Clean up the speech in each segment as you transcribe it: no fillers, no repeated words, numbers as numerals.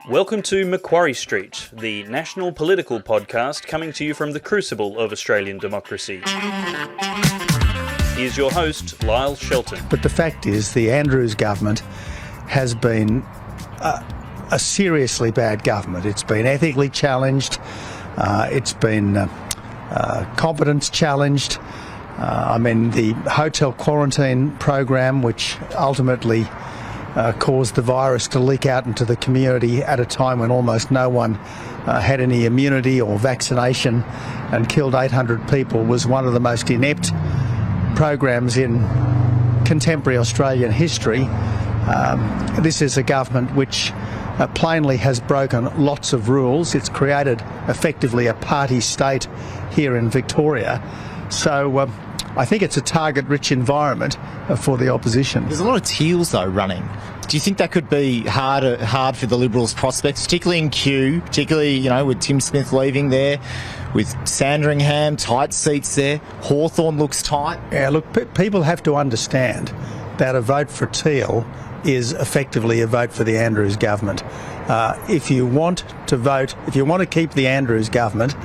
Welcome to Macquarie Street, the national political podcast coming to you from the crucible of Australian democracy. Here's your host, Lyle Shelton. But the fact is, the Andrews government has been a seriously bad government. It's been ethically challenged. It's been competence challenged. The hotel quarantine program, which ultimately caused the virus to leak out into the community at a time when almost no one had any immunity or vaccination and killed 800 people, was one of the most inept programs in contemporary Australian history. This is a government which plainly has broken lots of rules. It's created effectively a party state here in Victoria. So I think it's a target-rich environment for the opposition. There's a lot of Teals, though, running. Do you think that could be hard for the Liberals' prospects, particularly in Kew, with Tim Smith leaving there, with Sandringham, tight seats there, Hawthorn looks tight? Yeah, look, people have to understand that a vote for Teal is effectively a vote for the Andrews government. If you want to keep the Andrews government,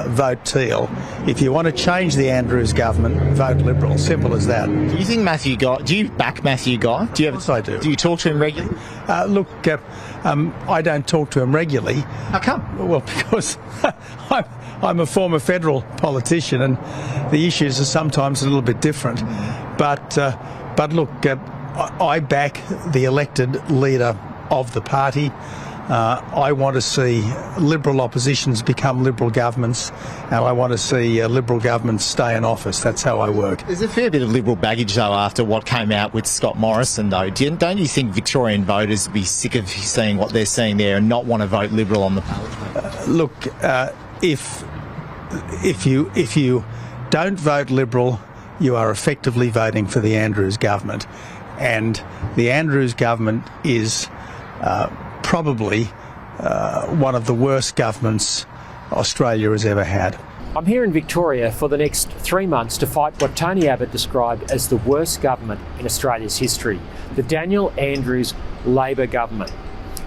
vote Teal. If you want to change the Andrews government, vote Liberal. Simple as that. Do you think do you back Matthew Guy? Yes, I do. Do you talk to him regularly? I don't talk to him regularly. How come? Well, because I'm a former federal politician and the issues are sometimes a little bit different. But look, I back the elected leader of the party. I want to see Liberal oppositions become Liberal governments, and I want to see Liberal governments stay in office. That's how I work. There's a fair bit of Liberal baggage, though, after what came out with Scott Morrison, though. Don't you think Victorian voters would be sick of seeing what they're seeing there and not want to vote Liberal on the ballot? Look, if you don't vote Liberal, you are effectively voting for the Andrews government. And the Andrews government is probably one of the worst governments Australia has ever had. I'm here in Victoria for the next 3 months to fight what Tony Abbott described as the worst government in Australia's history, the Daniel Andrews Labor government.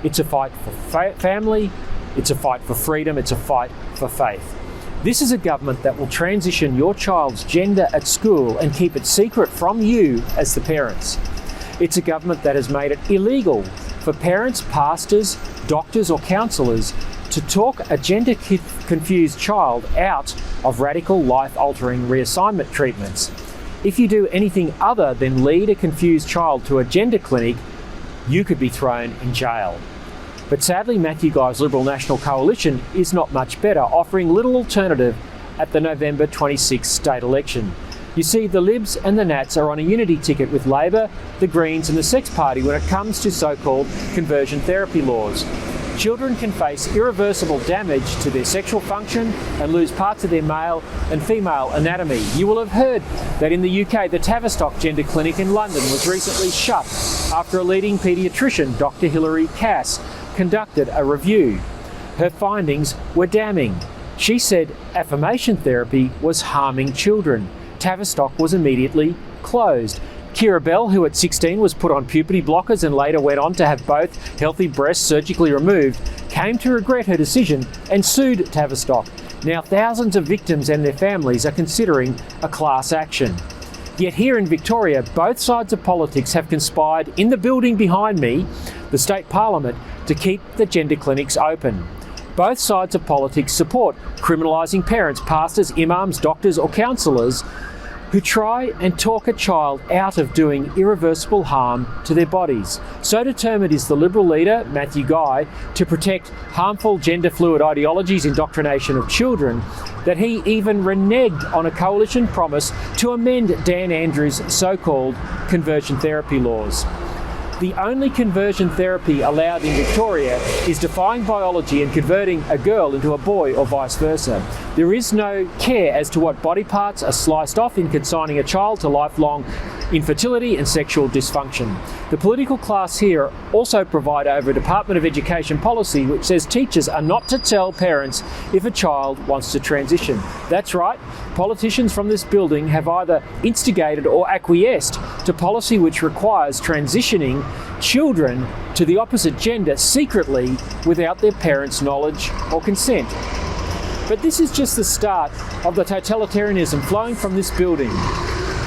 It's a fight for family, it's a fight for freedom, it's a fight for faith. This is a government that will transition your child's gender at school and keep it secret from you as the parents. It's a government that has made it illegal for parents, pastors, doctors or counsellors to talk a gender-confused child out of radical life-altering reassignment treatments. If you do anything other than lead a confused child to a gender clinic, you could be thrown in jail. But sadly, Matthew Guy's Liberal National Coalition is not much better, offering little alternative at the November 26 state election. You see, the Libs and the Nats are on a unity ticket with Labor, the Greens and the Sex Party when it comes to so-called conversion therapy laws. Children can face irreversible damage to their sexual function and lose parts of their male and female anatomy. You will have heard that in the UK, the Tavistock Gender Clinic in London was recently shut after a leading paediatrician, Dr. Hilary Cass, conducted a review. Her findings were damning. She said affirmation therapy was harming children. Tavistock was immediately closed. Kira Bell, who at 16 was put on puberty blockers and later went on to have both healthy breasts surgically removed, came to regret her decision and sued Tavistock. Now thousands of victims and their families are considering a class action. Yet here in Victoria, both sides of politics have conspired in the building behind me, the state parliament, to keep the gender clinics open. Both sides of politics support criminalising parents, pastors, imams, doctors or counsellors who try and talk a child out of doing irreversible harm to their bodies. So determined is the Liberal leader, Matthew Guy, to protect harmful gender-fluid ideologies' indoctrination of children, that he even reneged on a coalition promise to amend Dan Andrews' so-called conversion therapy laws. The only conversion therapy allowed in Victoria is defying biology and converting a girl into a boy or vice versa. There is no care as to what body parts are sliced off in consigning a child to lifelong infertility and sexual dysfunction. The political class here also provide over a Department of Education policy which says teachers are not to tell parents if a child wants to transition. That's right, politicians from this building have either instigated or acquiesced to policy which requires transitioning children to the opposite gender secretly without their parents' knowledge or consent. But this is just the start of the totalitarianism flowing from this building.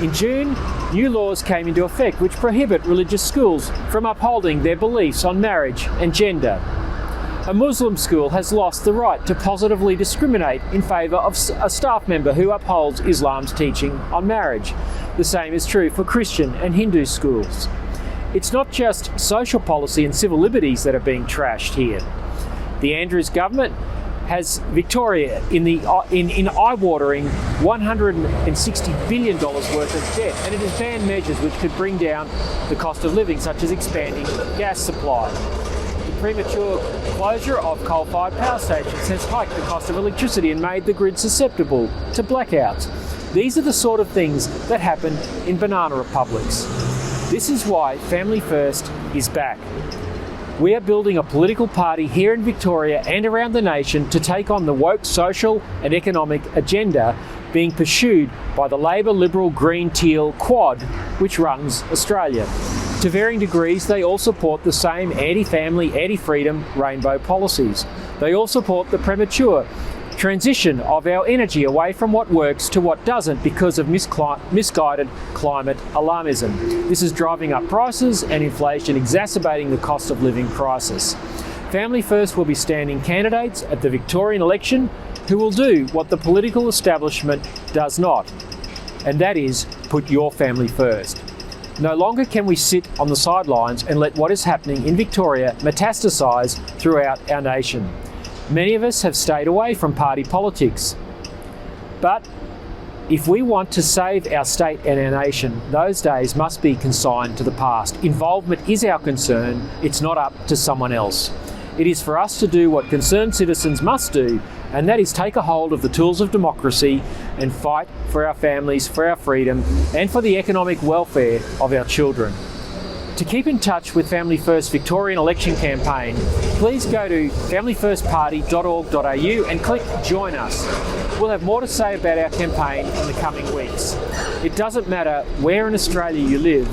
In June, new laws came into effect which prohibit religious schools from upholding their beliefs on marriage and gender. A Muslim school has lost the right to positively discriminate in favour of a staff member who upholds Islam's teaching on marriage. The same is true for Christian and Hindu schools. It's not just social policy and civil liberties that are being trashed here. The Andrews government has Victoria in eye-watering $160 billion worth of debt, and it has banned measures which could bring down the cost of living, such as expanding gas supply. The premature closure of coal-fired power stations has hiked the cost of electricity and made the grid susceptible to blackouts. These are the sort of things that happen in banana republics. This is why Family First is back. We are building a political party here in Victoria and around the nation to take on the woke social and economic agenda being pursued by the Labor, Liberal, Green, Teal quad which runs Australia. To varying degrees, they all support the same anti-family, anti-freedom rainbow policies. They all support the premature transition of our energy away from what works to what doesn't because of misguided climate alarmism. This is driving up prices and inflation, exacerbating the cost of living crisis. Family First will be standing candidates at the Victorian election who will do what the political establishment does not, and that is put your family first. No longer can we sit on the sidelines and let what is happening in Victoria metastasise throughout our nation. Many of us have stayed away from party politics. But if we want to save our state and our nation, those days must be consigned to the past. Involvement is our concern, it's not up to someone else. It is for us to do what concerned citizens must do, and that is take a hold of the tools of democracy and fight for our families, for our freedom, and for the economic welfare of our children. To keep in touch with Family First Victorian election campaign, please go to familyfirstparty.org.au and click Join Us. We'll have more to say about our campaign in the coming weeks. It doesn't matter where in Australia you live,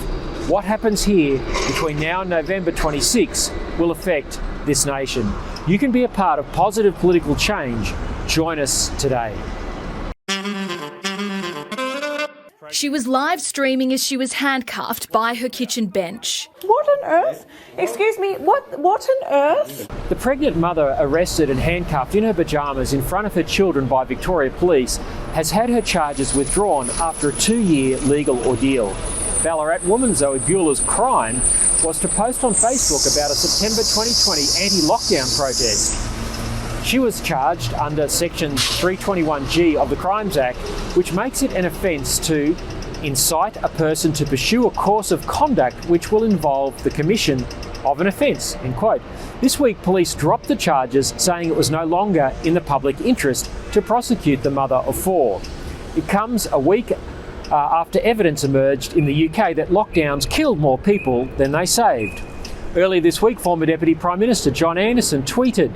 what happens here between now and November 26 will affect this nation. You can be a part of positive political change. Join us today. She was live streaming as she was handcuffed by her kitchen bench. What on earth? Excuse me, what on earth? The pregnant mother, arrested and handcuffed in her pyjamas in front of her children by Victoria Police, has had her charges withdrawn after a 2-year legal ordeal. Ballarat woman Zoe Bueller's crime was to post on Facebook about a September 2020 anti-lockdown protest. She was charged under Section 321G of the Crimes Act, which makes it an offence to incite a person to pursue a course of conduct which will involve the commission of an offence, end quote. This week, police dropped the charges, saying it was no longer in the public interest to prosecute the mother of 4. It comes a week after evidence emerged in the UK that lockdowns killed more people than they saved. Earlier this week, former Deputy Prime Minister John Anderson tweeted,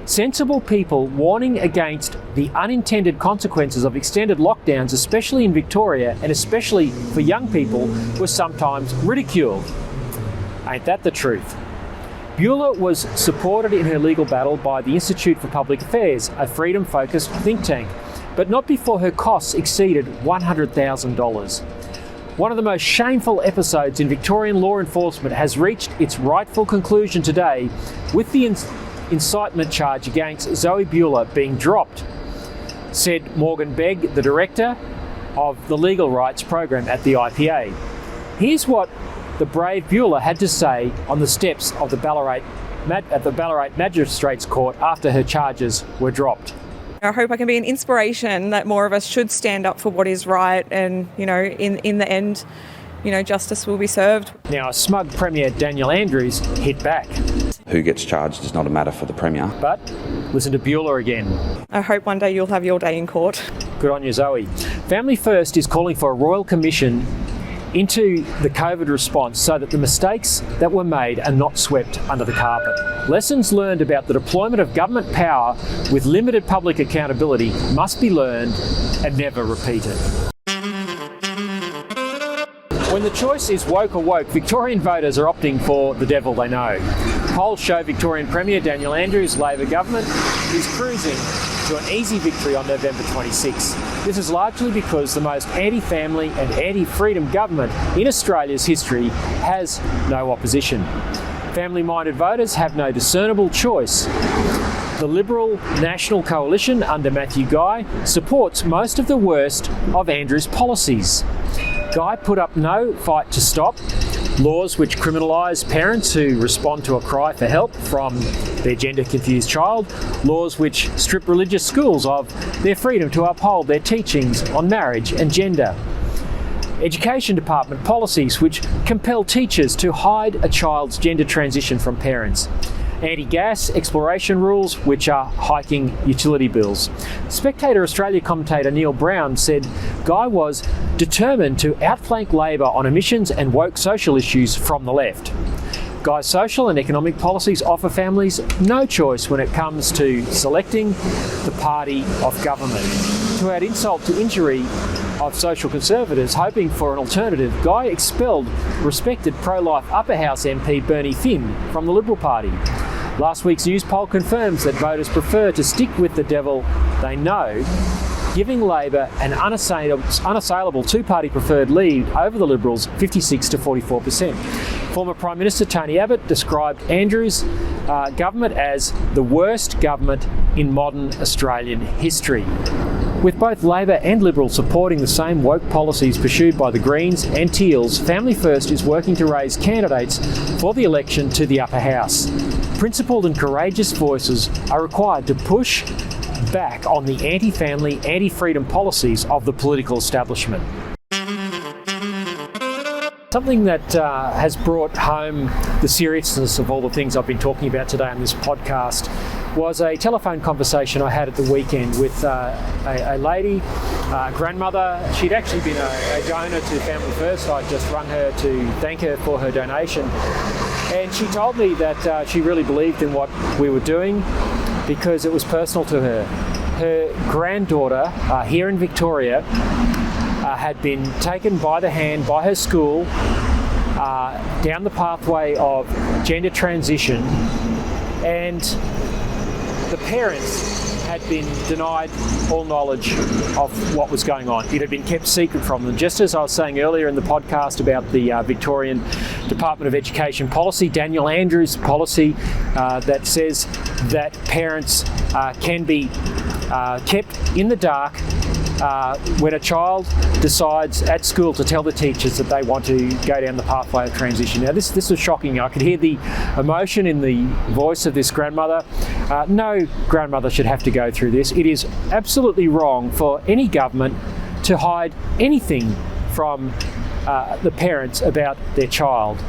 "Sensible people warning against the unintended consequences of extended lockdowns, especially in Victoria and especially for young people, were sometimes ridiculed." Ain't that the truth? Bueller was supported in her legal battle by the Institute for Public Affairs, a freedom-focused think tank, but not before her costs exceeded $100,000. One of the most shameful episodes in Victorian law enforcement has reached its rightful conclusion today with the incitement charge against Zoe Bueller being dropped, said Morgan Begg, the director of the Legal Rights Program at the IPA. Here's what the brave Bueller had to say on the steps of the Ballarat Magistrates Court after her charges were dropped. I hope I can be an inspiration that more of us should stand up for what is right, and, you know, in the end, you know, justice will be served. Now, a smug Premier Daniel Andrews hit back. Who gets charged is not a matter for the Premier. But listen to Bueller again. I hope one day you'll have your day in court. Good on you, Zoe. Family First is calling for a royal commission into the COVID response so that the mistakes that were made are not swept under the carpet. Lessons learned about the deployment of government power with limited public accountability must be learned and never repeated. When the choice is woke or woke, Victorian voters are opting for the devil they know. Polls show Victorian Premier Daniel Andrews' Labor government is cruising to an easy victory on November 26. This is largely because the most anti-family and anti-freedom government in Australia's history has no opposition. Family-minded voters have no discernible choice. The Liberal National Coalition under Matthew Guy supports most of the worst of Andrews' policies. Guy put up no fight to stop, laws which criminalise parents who respond to a cry for help from their gender-confused child, laws which strip religious schools of their freedom to uphold their teachings on marriage and gender. Education Department policies which compel teachers to hide a child's gender transition from parents. Anti-gas exploration rules which are hiking utility bills. Spectator Australia commentator Neil Brown said Guy was determined to outflank Labor on emissions and woke social issues from the left. Guy's social and economic policies offer families no choice when it comes to selecting the party of government. To add insult to injury of social conservatives hoping for an alternative, Guy expelled respected pro-life Upper House MP Bernie Finn from the Liberal Party. Last week's news poll confirms that voters prefer to stick with the devil they know, giving Labor an unassailable two-party preferred lead over the Liberals, 56 to 44%. Former Prime Minister Tony Abbott described Andrews' government as the worst government in modern Australian history. With both Labor and Liberals supporting the same woke policies pursued by the Greens and Teals, Family First is working to raise candidates for the election to the Upper House. Principled and courageous voices are required to push back on the anti-family, anti-freedom policies of the political establishment. Something that has brought home the seriousness of all the things I've been talking about today on this podcast was a telephone conversation I had at the weekend with a lady, a grandmother. She'd actually been a donor to Family First. I'd just rung her to thank her for her donation. And she told me that she really believed in what we were doing because it was personal to her. Her granddaughter here in Victoria had been taken by the hand by her school down the pathway of gender transition, and the parents had been denied all knowledge of what was going on. It had been kept secret from them. Just as I was saying earlier in the podcast about the Victorian Department of Education policy, Daniel Andrews' policy that says that parents can be kept in the dark when a child decides at school to tell the teachers that they want to go down the pathway of transition. Now this was shocking. I could hear the emotion in the voice of this grandmother. No grandmother should have to go through this. It is absolutely wrong for any government to hide anything from the parents about their child.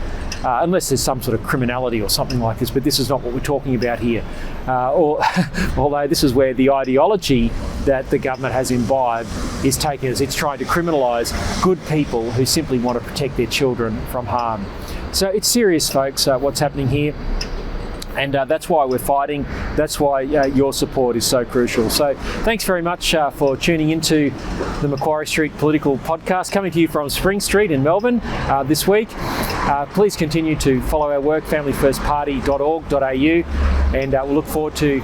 Unless there's some sort of criminality or something like this, but this is not what we're talking about here. Although this is where the ideology that the government has imbibed is taken as it's trying to criminalise good people who simply want to protect their children from harm. So it's serious, folks, what's happening here. And that's why we're fighting. That's why your support is so crucial. So thanks very much for tuning into the Macquarie Street Political Podcast, coming to you from Spring Street in Melbourne this week. Please continue to follow our work, familyfirstparty.org.au, and we'll look forward to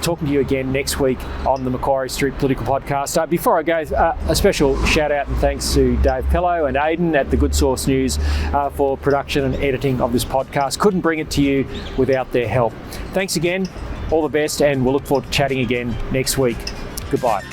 talking to you again next week on the Macquarie Street Political Podcast. Before I go, a special shout out and thanks to Dave Pello and Aidan at the Good Source News for production and editing of this podcast. Couldn't bring it to you without their help. Thanks again, all the best, and we'll look forward to chatting again next week. Goodbye.